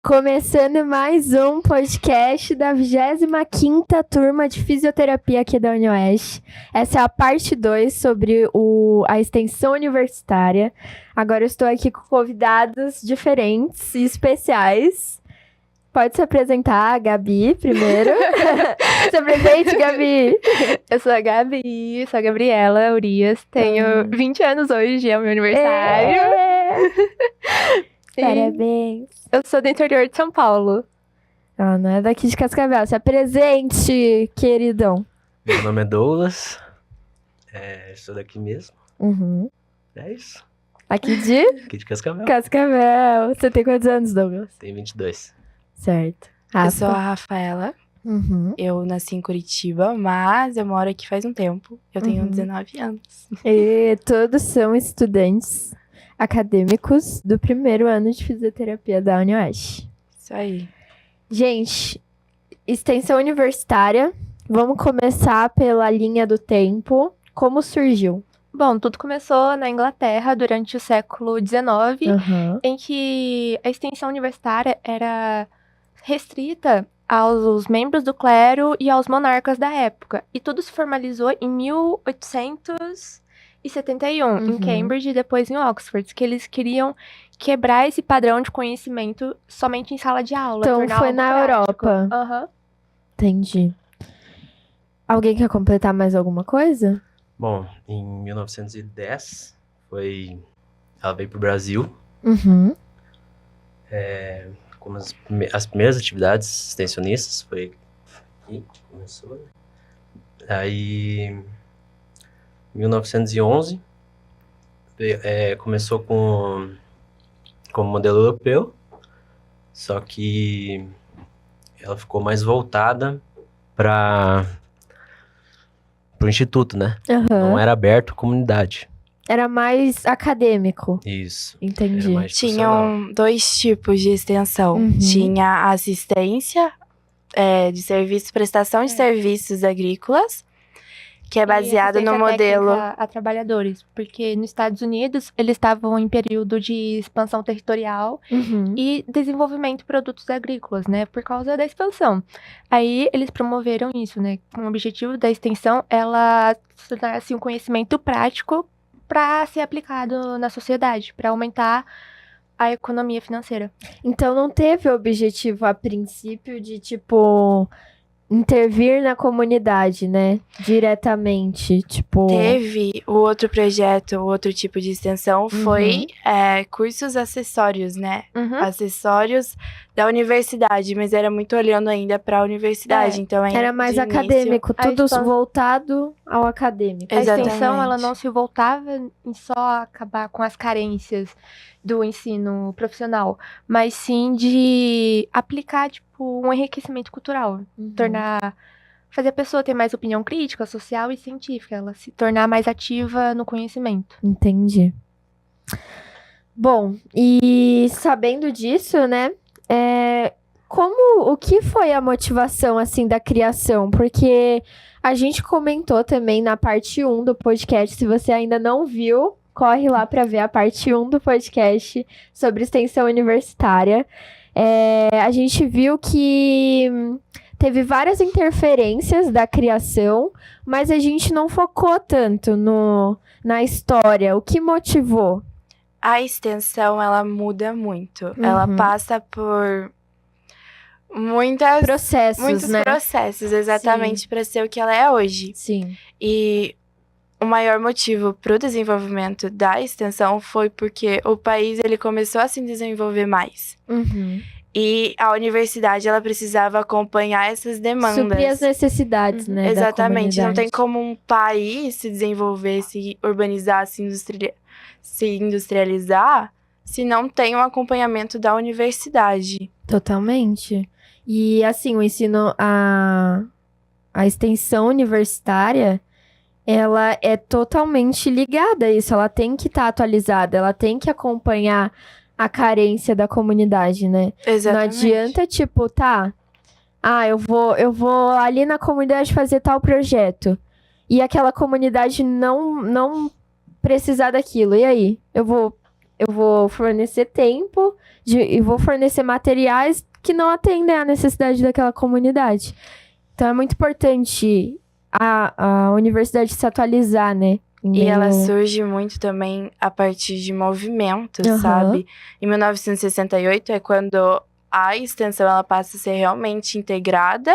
Começando mais um podcast da 25ª turma de fisioterapia aqui da UniOeste. Essa é a parte 2 sobre a extensão universitária. Agora eu estou aqui com convidados diferentes e especiais. Pode se apresentar, Gabi, primeiro. Se apresente, Gabi. Eu sou a Gabi, sou a Gabriela Urias, tenho 20 anos hoje, é o meu aniversário. Parabéns. Eu sou do interior de São Paulo. Ah, não é daqui de Cascavel. Se apresente, queridão. Meu nome é Douglas, sou daqui mesmo, Uhum. é isso, Aqui de aqui de Cascavel, Cascavel. Você tem quantos anos, Douglas? tenho 22. Certo. Eu sou a Rafaela, Uhum. eu nasci em Curitiba, mas eu moro aqui faz um tempo. Eu tenho 19 anos. E todos são estudantes acadêmicos do primeiro ano de fisioterapia da UniOeste. Isso aí. Gente, extensão universitária. Vamos começar pela linha do tempo. Como surgiu? Bom, tudo começou na Inglaterra durante o século XIX, Uhum. em que a extensão universitária era restrita aos membros do clero e aos monarcas da época. E tudo se formalizou em 1871, em Cambridge e depois em Oxford, que eles queriam quebrar esse padrão de conhecimento somente em sala de aula. Então tornar foi algo na prático. Europa. Aham. Entendi. Alguém quer completar mais alguma coisa? Bom, em 1910, ela veio pro Brasil, Uhum. como as primeiras atividades extensionistas, foi aqui que começou, né? Aí, em 1911, começou como modelo europeu, só que ela ficou mais voltada para o instituto, né? Aham. Não era aberto à comunidade. Era mais acadêmico. Isso. Entendi. Era mais institucional. Tinham dois tipos de extensão. Uhum. Tinha a assistência de serviços, prestação de serviços agrícolas, que é baseado E no assistência modelo... técnica a trabalhadores, porque nos Estados Unidos eles estavam em período de expansão territorial Uhum. e desenvolvimento de produtos agrícolas, né, por causa da expansão. Aí eles promoveram isso, né, com o objetivo da extensão, ela se tornar assim, um conhecimento prático para ser aplicado na sociedade, para aumentar a economia financeira. Então não teve o objetivo a princípio de, tipo, intervir na comunidade, né? Diretamente, tipo... Teve o outro projeto, o outro tipo de extensão foi cursos acessórios, né? Acessórios da universidade, mas era muito olhando ainda para a universidade, então ainda Era mais de início- acadêmico, a tudo expansão- voltado ao acadêmico. A extensão, Exatamente. ela não se voltava em só acabar com as carências do ensino profissional, mas sim de aplicar, tipo, um enriquecimento cultural, fazer a pessoa ter mais opinião crítica, social e científica, ela se tornar mais ativa no conhecimento. Entendi. Bom, e sabendo disso, né, o que foi a motivação, assim, da criação? Porque a gente comentou também na parte 1 do podcast, se você ainda não viu, corre lá para ver a parte 1 do podcast sobre extensão universitária. A gente viu que teve várias interferências da criação, mas a gente não focou tanto na história. O que motivou? A extensão, ela muda muito. Ela passa por muitos Processos, né? processos, exatamente, para ser o que ela é hoje. Sim. E o maior motivo para o desenvolvimento da extensão foi porque o país ele começou a se desenvolver mais. Uhum. E a universidade ela precisava acompanhar essas demandas. Suprir as necessidades, né? da Exatamente. Não tem comunidade. como um país se desenvolver, se urbanizar, se industrializar, se não tem um acompanhamento da universidade. Totalmente. E assim, o ensino, a extensão universitária, ela é totalmente ligada a isso. Ela tem que estar atualizada, ela tem que acompanhar a carência da comunidade, né? Exatamente. Não adianta, tipo, eu vou ali na comunidade fazer tal projeto. E aquela comunidade não precisar daquilo. E aí? Eu vou eu vou fornecer tempo e vou fornecer materiais que não atendem à necessidade daquela comunidade. Então é muito importante a universidade se atualizar, né? E ela surge muito também a partir de movimentos, sabe? Em 1968 é quando a extensão ela passa a ser realmente integrada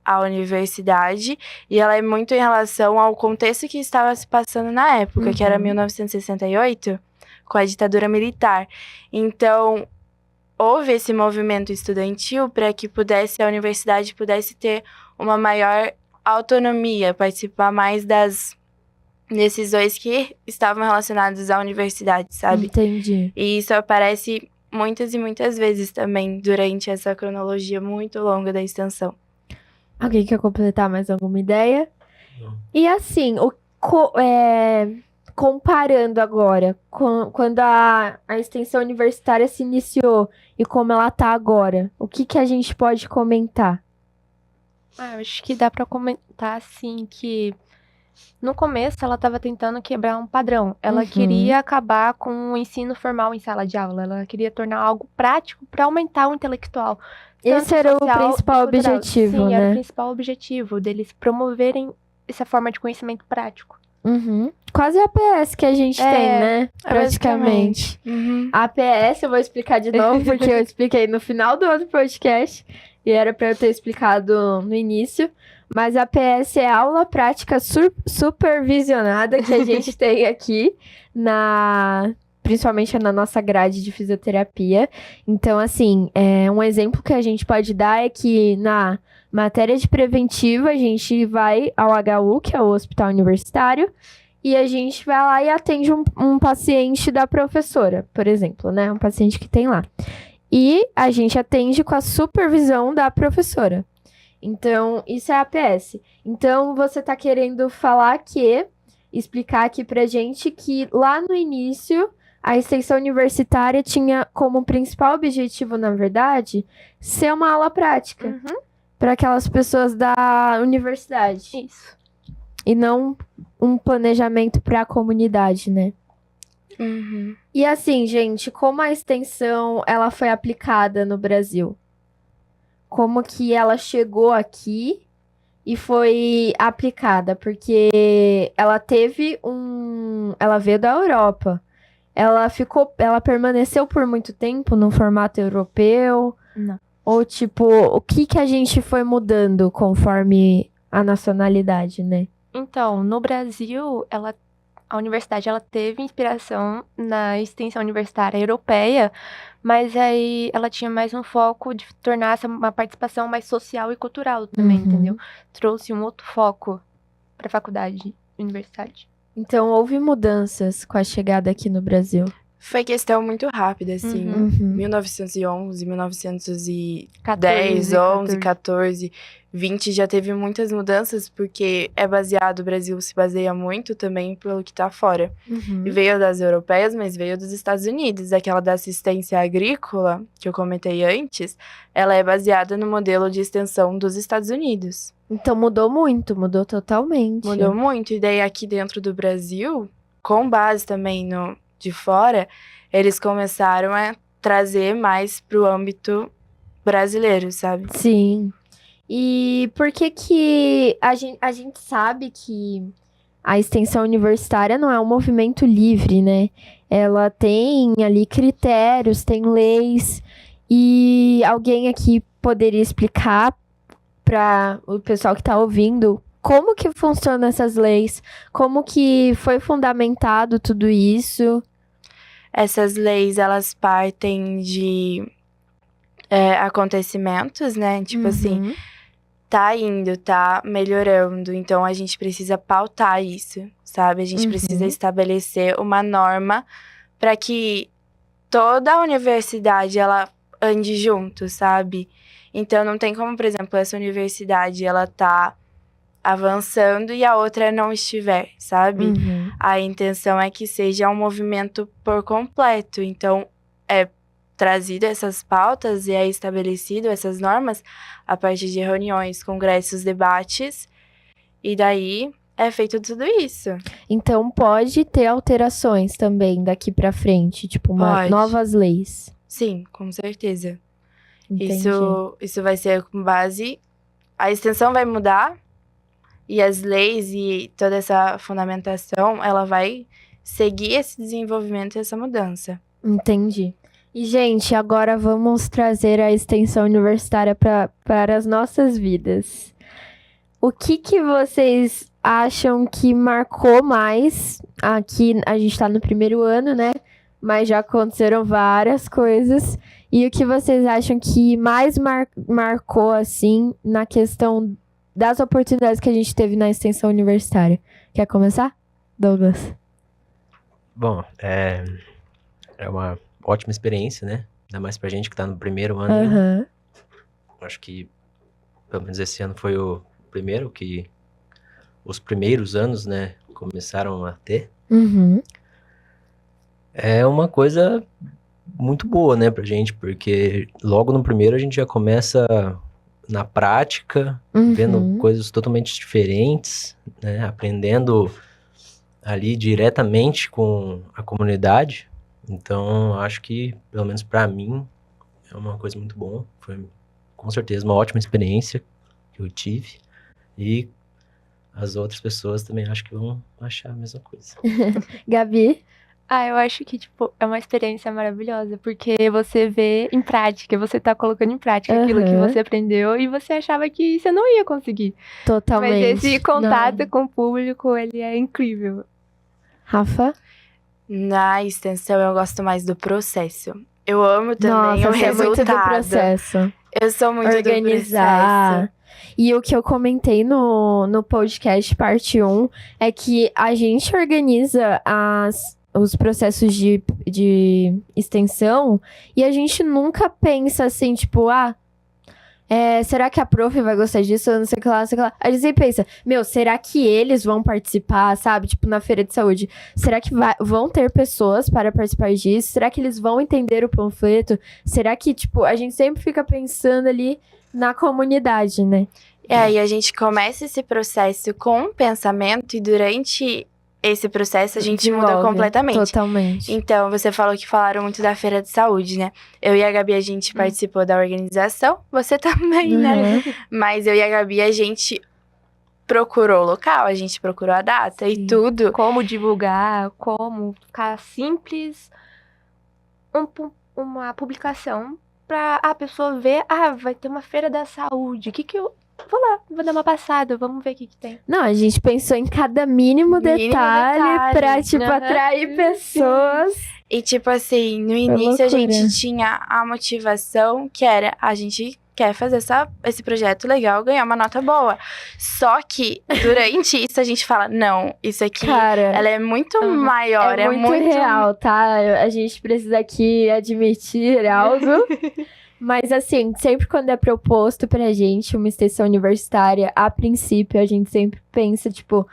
à universidade, e ela é muito em relação ao contexto que estava se passando na época, que era 1968, com a ditadura militar. Então, houve esse movimento estudantil para que a universidade pudesse ter uma maior autonomia, participar mais das decisões que estavam relacionadas à universidade, sabe? Entendi. E isso aparece muitas e muitas vezes também durante essa cronologia muito longa da extensão. Alguém quer completar mais alguma ideia? Não. E assim, comparando agora, quando a extensão universitária se iniciou e como ela tá agora, o que a gente pode comentar? Eu acho que dá pra comentar, assim, que no começo ela estava tentando quebrar um padrão. Ela queria acabar com o ensino formal em sala de aula. Ela queria tornar algo prático para aumentar o intelectual. Esse era o principal objetivo, Sim, né? era o principal objetivo deles promoverem essa forma de conhecimento prático. Quase a APS que a gente tem, né? Praticamente. A APS eu vou explicar de novo, porque eu expliquei no final do outro podcast. E era para eu ter explicado no início. Mas a APS é a aula prática supervisionada que a gente tem aqui, principalmente na nossa grade de fisioterapia. Então, assim, um exemplo que a gente pode dar é que na matéria de preventiva, a gente vai ao HU, que é o Hospital Universitário, e a gente vai lá e atende um paciente da professora, por exemplo, né? Um paciente que tem lá. E a gente atende com a supervisão da professora. Então, isso é a APS. Então, você tá querendo explicar aqui pra gente que lá no início, a extensão universitária tinha como principal objetivo, na verdade, ser uma aula prática para aquelas pessoas da universidade. Isso. E não um planejamento para a comunidade, né? E assim, gente, como a extensão ela foi aplicada no Brasil? Como que ela chegou aqui e foi aplicada? Porque ela ela veio da Europa. Ela permaneceu por muito tempo no formato europeu? Não. Ou tipo, o que a gente foi mudando conforme a nacionalidade, né? Então, no Brasil, a universidade ela teve inspiração na extensão universitária europeia, mas aí ela tinha mais um foco de tornar uma participação mais social e cultural também, entendeu? Trouxe um outro foco para a faculdade universidade. Então, houve mudanças com a chegada aqui no Brasil. Foi questão muito rápida, assim. 1911, 1910, 11, 14, 20 já teve muitas mudanças, porque o Brasil se baseia muito também pelo que tá fora. E veio das europeias, mas veio dos Estados Unidos. Aquela da assistência agrícola, que eu comentei antes, ela é baseada no modelo de extensão dos Estados Unidos. Então mudou muito, totalmente. Mudou muito. E daí aqui dentro do Brasil, com base também de fora, eles começaram a trazer mais pro âmbito brasileiro, sabe? Sim. E por que a gente sabe que a extensão universitária não é um movimento livre, né? Ela tem ali critérios, tem leis, e alguém aqui poderia explicar para o pessoal que está ouvindo como que funcionam essas leis, como que foi fundamentado tudo isso? Essas leis, elas partem de acontecimentos, né? Tipo assim, tá indo, tá melhorando, então a gente precisa pautar isso, sabe? A gente precisa estabelecer uma norma para que toda a universidade, ela ande junto, sabe? Então não tem como, por exemplo, essa universidade, ela tá avançando e a outra não estiver, sabe? A intenção é que seja um movimento por completo. Então, é trazido essas pautas e é estabelecido essas normas a partir de reuniões, congressos, debates. E daí, é feito tudo isso. Então pode ter alterações também daqui pra frente, tipo, Pode. novas leis. Sim, com certeza. Entendi. Isso vai ser com base... A extensão vai mudar e as leis e toda essa fundamentação, ela vai seguir esse desenvolvimento e essa mudança. Entendi. E, gente, agora vamos trazer a extensão universitária para as nossas vidas. O que vocês acham que marcou mais? Aqui a gente está no primeiro ano, né? Mas já aconteceram várias coisas. E o que vocês acham que mais marcou, assim, na questão das oportunidades que a gente teve na extensão universitária? Quer começar, Douglas? Bom, é uma ótima experiência, né? Ainda mais pra gente que tá no primeiro ano. Aham. Acho que, pelo menos esse ano foi o primeiro que os primeiros anos, né, começaram a ter. Uhum. É uma coisa muito boa, né, pra gente, porque logo no primeiro a gente já começa na prática, vendo coisas totalmente diferentes, né, aprendendo ali diretamente com a comunidade. Então, acho que, pelo menos pra mim, é uma coisa muito boa. Foi, com certeza, uma ótima experiência que eu tive. E as outras pessoas também acho que vão achar a mesma coisa. Gabi? Eu acho que, tipo, é uma experiência maravilhosa, porque você vê em prática, você tá colocando em prática aquilo que você aprendeu e você achava que você não ia conseguir. Totalmente. Mas esse contato Não. com o público, ele é incrível. Rafa? Na extensão, eu gosto mais do processo. Eu amo também Nossa, o você é muito do resultado. processo. Eu sou muito Organizar. do processo. E o que eu comentei no podcast parte 1 é que a gente organiza os processos de extensão e a gente nunca pensa assim, tipo, será que a prof vai gostar disso? Não sei o que lá, não sei o que lá. A gente sempre pensa, será que eles vão participar, sabe? Tipo, na feira de saúde. Será que vão ter pessoas para participar disso? Será que eles vão entender o panfleto? Será que, tipo, a gente sempre fica pensando ali na comunidade, né? E aí a gente começa esse processo com um pensamento e durante esse processo a gente muda Desenvolve, completamente. Totalmente. Então, você falou que falaram muito da feira de saúde, né? Eu e a Gabi, a gente participou da organização. Você também, né? Mas eu e a Gabi, a gente procurou o local, a gente procurou a data e tudo. Como divulgar, como ficar simples uma publicação pra a pessoa ver, vai ter uma feira da saúde, que eu... Vou lá, vou dar uma passada, vamos ver o que tem. Não, a gente pensou em cada mínimo detalhe pra, tipo, atrair pessoas. E, tipo assim, no início a gente tinha a motivação que era, a gente quer fazer esse projeto legal, ganhar uma nota boa. Só que, durante isso, a gente fala, não, isso aqui, Cara, ela é muito maior, é muito real, tá? A gente precisa aqui admitir algo. Mas, assim, sempre quando é proposto pra gente uma extensão universitária, a princípio, a gente sempre pensa, tipo...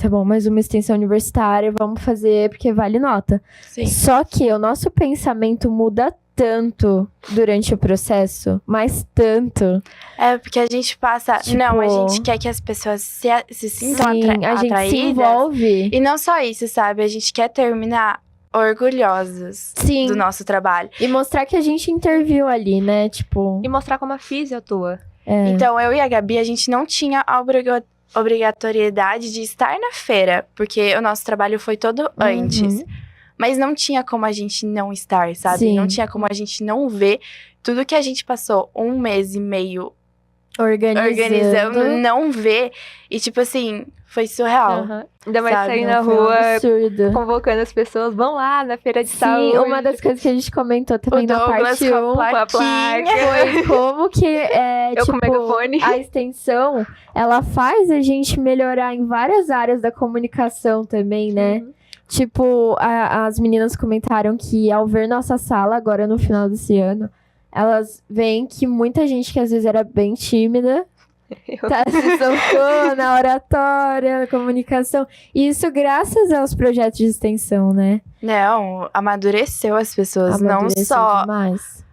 tá bom, mais uma extensão universitária, vamos fazer porque vale nota. Sim. Só que o nosso pensamento muda tanto durante o processo, mas tanto. É, porque a gente passa... Tipo, não, a gente quer que as pessoas se sintam a gente atraídas. se envolve. E não só isso, sabe? A gente quer terminar orgulhosos do nosso trabalho. E mostrar que a gente interviu ali, né? Tipo... E mostrar como a física atua. Então, eu e a Gabi, a gente não tinha a obrigatoriedade de estar na feira, porque o nosso trabalho foi todo antes. Mas não tinha como a gente não estar, sabe? Sim. Não tinha como a gente não ver tudo que a gente passou 1 mês e meio organizando, não ver. E, tipo assim, foi surreal. Ainda mais sabe? sair na Foi um rua, absurdo. convocando as pessoas, vão lá na feira de Sim, saúde. uma das coisas que a gente comentou também O na Douglas parte 1 com a plaquinha. foi como que Eu com o megafone. a extensão, ela faz a gente melhorar em várias áreas da comunicação também, né? Tipo, as meninas comentaram que ao ver nossa sala agora no final desse ano, elas veem que muita gente que às vezes era bem tímida se soltou na oratória, na comunicação. E isso graças aos projetos de extensão, né? Não, amadureceu as pessoas. Não só demais.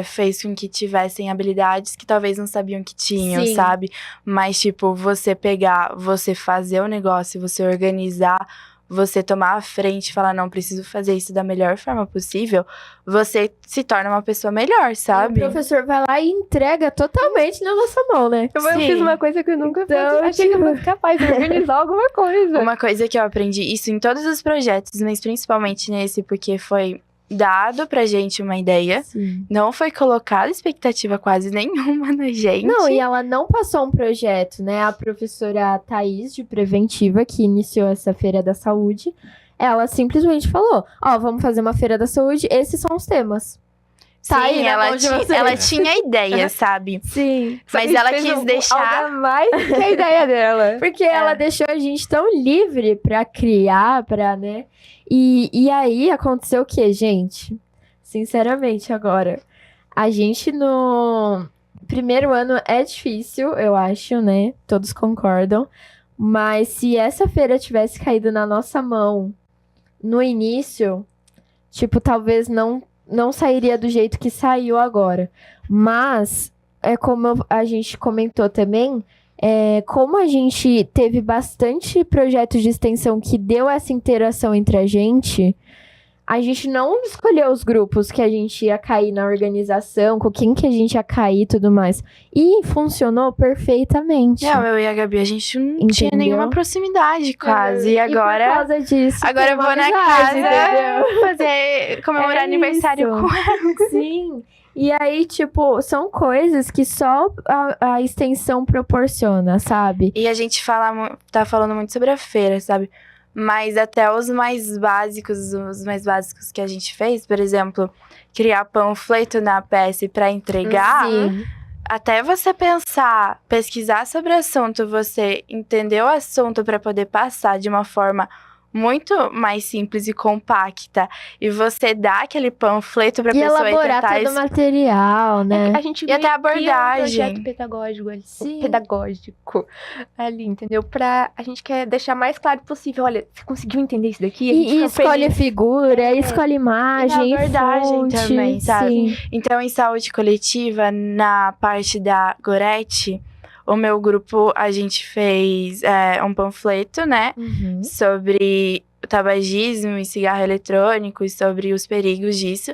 fez com que tivessem habilidades que talvez não sabiam que tinham, Sim. sabe? Mas, tipo, você pegar, você fazer o negócio, você organizar, você tomar a frente e falar, não, preciso fazer isso da melhor forma possível, você se torna uma pessoa melhor, O sabe? professor vai lá e entrega totalmente na nossa mão, né? Eu Sim. fiz uma coisa que eu nunca Então, achei que eu tipo- fosse capaz de organizar alguma coisa. Uma coisa que eu aprendi, isso em todos os projetos, mas principalmente nesse, porque foi dado pra gente uma ideia, Sim. não foi colocada expectativa quase nenhuma na gente. Não, e ela não passou um projeto, né? A professora Thaís, de Preventiva, que iniciou essa Feira da Saúde, ela simplesmente falou, ó, vamos fazer uma Feira da Saúde, esses são os temas. Sim, Tá aí na mão de vocês. ela tinha ideia, sabe? Sim. Só que Mas a gente ela fez quis algo deixar... a mais que a ideia dela. Porque ela deixou a gente tão livre pra criar, pra, né? E aí aconteceu o quê, gente? Sinceramente, agora. A gente no primeiro ano é difícil, eu acho, né? Todos concordam. Mas se essa feira tivesse caído na nossa mão no início, tipo, talvez não sairia do jeito que saiu agora. Mas, é como a gente comentou também, como a gente teve bastante projetos de extensão que deu essa interação entre a gente não escolheu os grupos que a gente ia cair na organização, com quem que a gente ia cair e tudo mais. E funcionou perfeitamente. Não, eu e a Gabi, a gente não tinha Entendeu? nenhuma proximidade quase. E por agora... causa disso, Agora tem eu vou uma na amizade, casa entendeu? fazer, comemorar É aniversário isso. com ela. Sim. E aí, tipo, são coisas que só a extensão proporciona, sabe? E a gente tá falando muito sobre a feira, sabe? Mas até os mais básicos que a gente fez, por exemplo, criar panfleto na PS pra entregar, Sim. até você pensar, pesquisar sobre o assunto, você entender o assunto pra poder passar de uma forma muito mais simples e compacta, e você dá aquele panfleto pra E pessoa elaborar tentar todo o material, né? A gente E até a meio que cria um abordagem. projeto pedagógico ali, Sim. ali, entendeu? A gente quer deixar mais claro possível. Olha, você conseguiu entender isso daqui? A gente E fica escolhe feliz. figura, escolhe imagem, E a abordagem fonte, também, sabe? Sim. Então, em saúde coletiva, na parte da Gorete, o meu grupo, a gente fez um panfleto, né? Uhum. Sobre o tabagismo e cigarro eletrônico e sobre os perigos disso.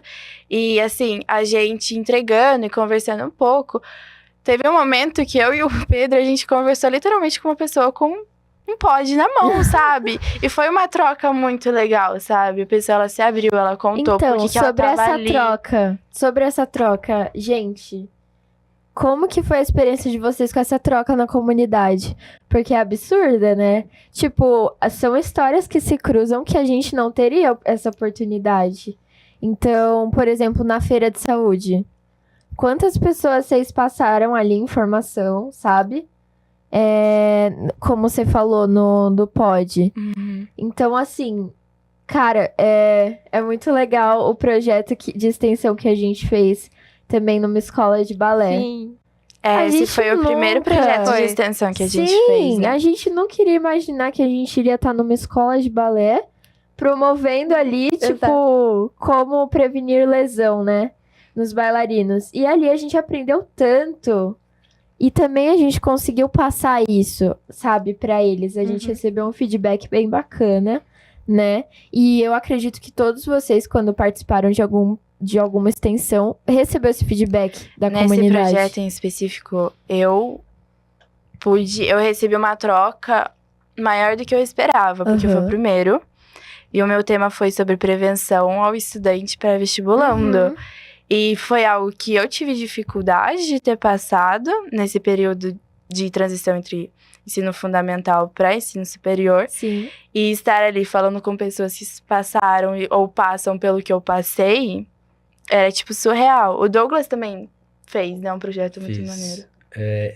E, assim, a gente entregando e conversando um pouco. Teve um momento que eu e o Pedro, a gente conversou literalmente com uma pessoa com um pod na mão, sabe? E foi uma troca muito legal, sabe? A pessoa, ela se abriu, ela contou Então, porque que ela sobre tava essa ali. sobre essa troca, gente, como que foi a experiência de vocês com essa troca na comunidade? Porque é absurda, né? Tipo, são histórias que se cruzam que a gente não teria essa oportunidade. Então, por exemplo, na feira de saúde, quantas pessoas vocês passaram ali informação, sabe? Como você falou do pod. Uhum. Então, assim, cara, é muito legal o projeto de extensão que a gente fez também numa escola de balé. Sim. A Esse gente foi o primeiro nunca projeto foi. de extensão que a gente Sim, fez, né? a gente não queria imaginar que a gente iria estar numa escola de balé promovendo ali, tipo, como prevenir lesão, né? Nos bailarinos. E ali a gente aprendeu tanto. E também a gente conseguiu passar isso, sabe, pra eles. A gente recebeu um feedback bem bacana, né? E eu acredito que todos vocês, quando participaram de alguma extensão, recebeu esse feedback da Nesse comunidade. projeto em específico, eu recebi uma troca maior do que eu esperava, porque foi o primeiro. E o meu tema foi sobre prevenção ao estudante pré-vestibulando. Uhum. E foi algo que eu tive dificuldade de ter passado nesse período de transição entre ensino fundamental para ensino superior. Sim. E estar ali falando com pessoas que passaram ou passam pelo que eu passei, era, tipo, surreal. O Douglas também fez, né? Um projeto muito Fiz. maneiro.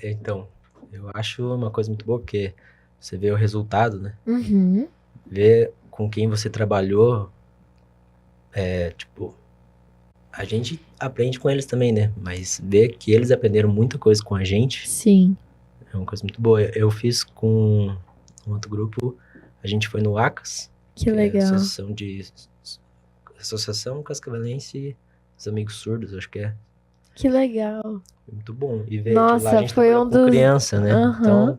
Então, eu acho uma coisa muito boa, porque você vê o resultado, né? Uhum. Ver com quem você trabalhou, tipo, a gente aprende com eles também, né? Mas ver que eles aprenderam muita coisa com a gente Sim. é uma coisa muito boa. Eu fiz com um outro grupo, a gente foi no ACAS, Que é a legal. Associação Cascavelense dos Amigos Surdos, acho que é. Que legal. Foi muito bom. E ver Nossa, lá a gente foi trabalhou um com dos... criança, né? Aham. Então,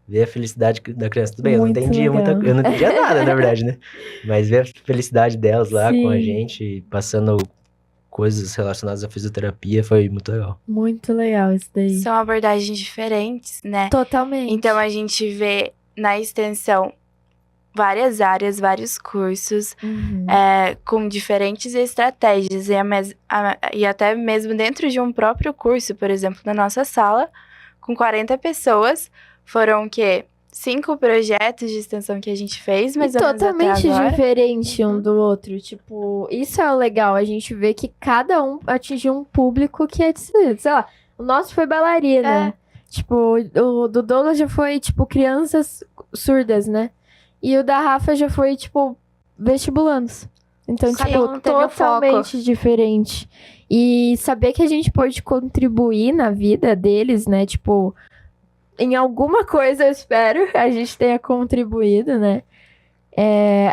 ver a felicidade da criança. Tudo bem, eu não Muito entendia legal. eu não entendia nada, na verdade, né? Mas ver a felicidade delas lá com a Sim. gente, passando coisas relacionadas à fisioterapia, foi muito legal. Muito legal isso daí. São abordagens diferentes, né? Totalmente. Então a gente vê na extensão várias áreas, vários cursos, Uhum. com diferentes estratégias. E até mesmo dentro de um próprio curso, por exemplo, na nossa sala, com 40 pessoas, foram o quê? 5 projetos de extensão que a gente fez, mais E ou menos até totalmente agora. diferente um do outro. Tipo, isso é o legal. A gente vê que cada um atingiu um público que é de, sei lá, o nosso foi bailarina. Tipo, o do Douglas já foi, tipo, crianças surdas, né? E o da Rafa já foi, tipo, vestibulandos. Então, Cada tipo, um teve o totalmente diferente. E saber que a gente pode contribuir na vida deles, né? Tipo, em alguma coisa, eu espero, a gente tenha contribuído, né?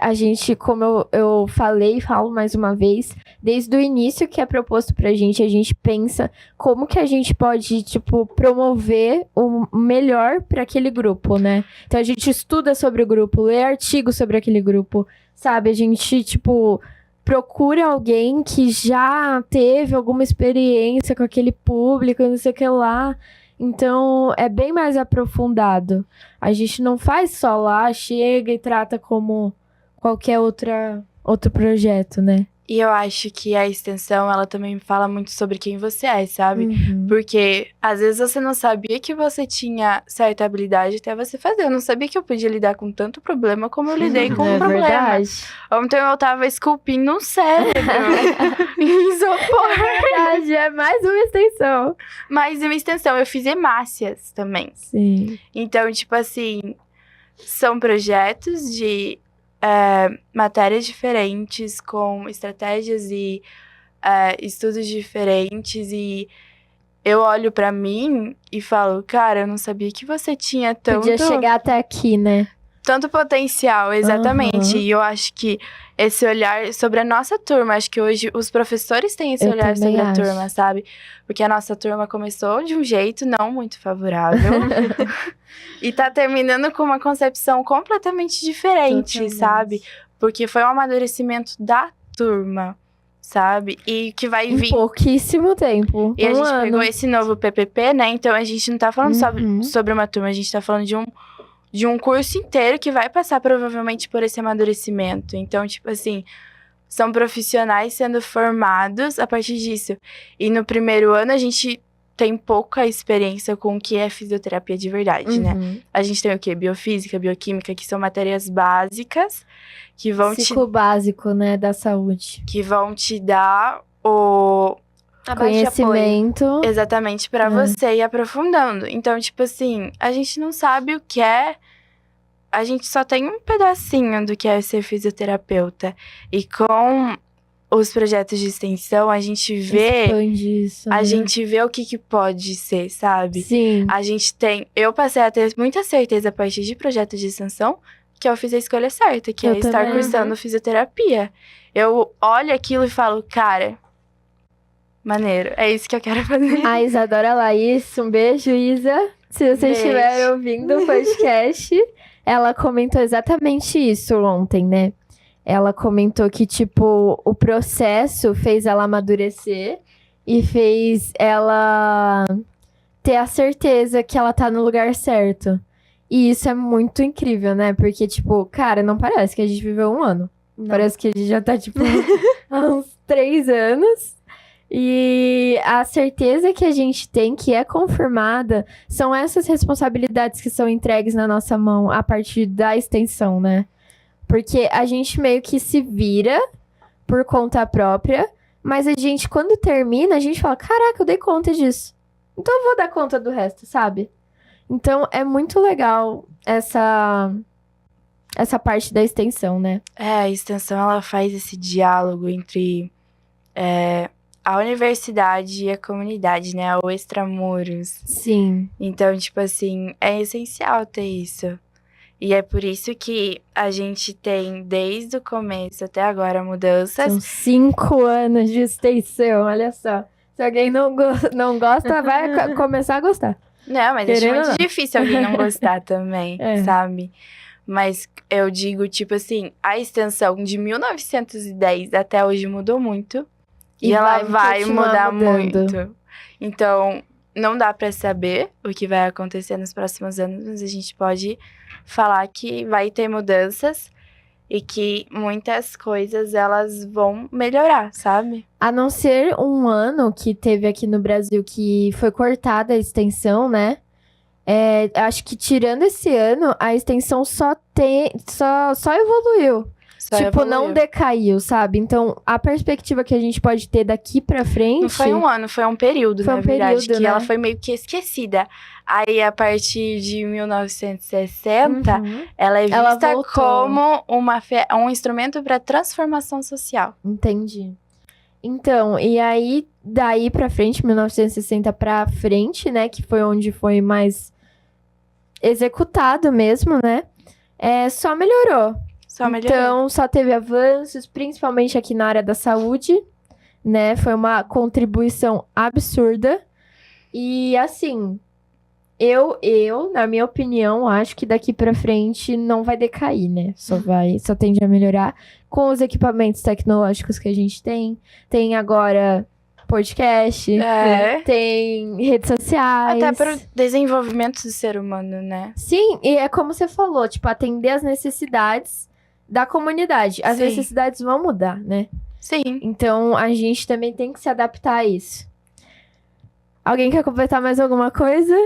A gente, como eu falei e falo mais uma vez, desde o início que é proposto pra gente, a gente pensa como que a gente pode, tipo, promover o melhor para aquele grupo, né? Então a gente estuda sobre o grupo, lê artigos sobre aquele grupo, sabe? A gente, tipo, procura alguém que já teve alguma experiência com aquele público, não sei o que lá. Então, é bem mais aprofundado. A gente não faz só lá, chega e trata como qualquer outro projeto, né? E eu acho que a extensão, ela também fala muito sobre quem você é, sabe? Uhum. Porque às vezes você não sabia que você tinha certa habilidade até você fazer. Eu não sabia que eu podia lidar com tanto problema como eu lidei com É um problema. verdade. Ontem eu tava esculpindo um cérebro em isopor. Verdade, é mais uma extensão. Mas uma extensão, eu fiz hemácias também. Sim. Então, tipo assim, são projetos de matérias diferentes, com estratégias e estudos diferentes. E eu olho pra mim e falo, cara, eu não sabia que você tinha Podia chegar até aqui, né? tanto potencial, exatamente. Aham. E eu acho que esse olhar sobre a nossa turma, acho que hoje os professores têm esse Eu olhar também sobre a acho. turma, sabe? Porque a nossa turma começou de um jeito não muito favorável e tá terminando com uma concepção completamente diferente, Totalmente. sabe? Porque foi um amadurecimento da turma, sabe? E que vai Em vir. pouquíssimo tempo. E a Um gente ano. pegou esse novo PPP, né? Então a gente não tá falando Uhum. sobre uma turma, a gente tá falando de um curso inteiro que vai passar provavelmente por esse amadurecimento. Então, tipo assim, são profissionais sendo formados a partir disso. E no primeiro ano a gente tem pouca experiência com o que é fisioterapia de verdade, né? Uhum. A gente tem o quê? Biofísica, bioquímica, que são matérias básicas que vão Ciclo básico, né, da saúde. que vão te dar o A base de apoio. Conhecimento. exatamente pra você ir aprofundando. Então, tipo assim, a gente não sabe o que é. A gente só tem um pedacinho do que é ser fisioterapeuta. E com os projetos de extensão, a gente vê. Expande isso, A né? gente vê o que pode ser, sabe? Sim. A gente tem. Eu passei a ter muita certeza a partir de projetos de extensão que eu fiz a escolha certa, que Eu é estar também. cursando fisioterapia. Eu olho aquilo e falo, cara, maneiro, é isso que eu quero fazer. A Isadora Laís, um beijo, Isa. Se você Beijo. estiver ouvindo o podcast, ela comentou exatamente isso ontem, né? Ela comentou que, tipo, o processo fez ela amadurecer e fez ela ter a certeza que ela tá no lugar certo. E isso é muito incrível, né? Porque, tipo, cara, não parece que a gente viveu um ano. Não. Parece que a gente já tá, tipo, há uns 3 anos. E a certeza que a gente tem, que é confirmada, são essas responsabilidades que são entregues na nossa mão a partir da extensão, né? Porque a gente meio que se vira por conta própria, mas a gente, quando termina, a gente fala, caraca, eu dei conta disso. Então eu vou dar conta do resto, sabe? Então é muito legal essa parte da extensão, né? A extensão, ela faz esse diálogo entre a universidade e a comunidade, né? O extramuros. Sim. Então, tipo assim, é essencial ter isso. E é por isso que a gente tem, desde o começo até agora, mudanças. São 5 anos de extensão, olha só. Se alguém não gosta, vai começar a gostar. Não, mas Querendo acho ou muito não. difícil alguém não gostar também, sabe? Mas eu digo, tipo assim, a extensão de 1910 até hoje mudou muito. E ela vai continuar mudar mudando. muito. Então, não dá pra saber o que vai acontecer nos próximos anos, mas a gente pode falar que vai ter mudanças e que muitas coisas elas vão melhorar, sabe? A não ser um ano que teve aqui no Brasil que foi cortada a extensão, né? Acho que tirando esse ano, a extensão só evoluiu. Só tipo, evoluiu. não decaiu, sabe? Então, a perspectiva que a gente pode ter daqui pra frente... Não foi um ano, foi um período, Foi na um verdade, período, que né? ela foi meio que esquecida. Aí, a partir de 1960, Uhum. ela é Ela vista voltou. como um instrumento para transformação social. Entendi. Então, e aí, daí pra frente, 1960 pra frente, né? Que foi onde foi mais executado mesmo, né? Só melhorou. Só melhorou. Então, só teve avanços, principalmente aqui na área da saúde, né? Foi uma contribuição absurda. E, assim, eu, na minha opinião, acho que daqui pra frente não vai decair, né? Só tende a melhorar com os equipamentos tecnológicos que a gente tem. Tem agora podcast, tem redes sociais. Até para o desenvolvimento do ser humano, né? Sim, e é como você falou, tipo, atender as necessidades da comunidade. As Sim. necessidades vão mudar, né? Sim. Então, a gente também tem que se adaptar a isso. Alguém quer completar mais alguma coisa?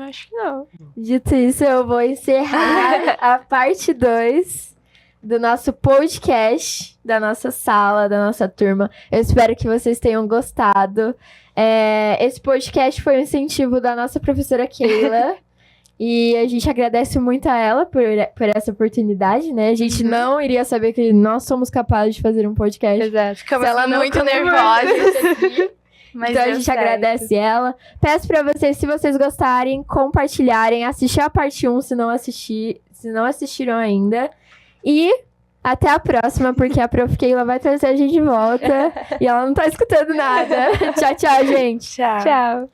Acho que não. Dito isso, eu vou encerrar a parte 2 do nosso podcast, da nossa sala, da nossa turma. Eu espero que vocês tenham gostado. Esse podcast foi um incentivo da nossa professora Keila. E a gente agradece muito a ela por essa oportunidade, né? A gente não iria saber que nós somos capazes de fazer um podcast. Exato. Ficamos Se ela não muito comemorar nervosas. Mas Então a deu gente certo. agradece ela. Peço pra vocês, se vocês gostarem, compartilharem, assistir a parte 1 se não assistiram ainda. E até a próxima, porque a Prof. Keila vai trazer a gente de volta. E ela não tá escutando nada. Tchau, tchau, gente. Tchau. Tchau.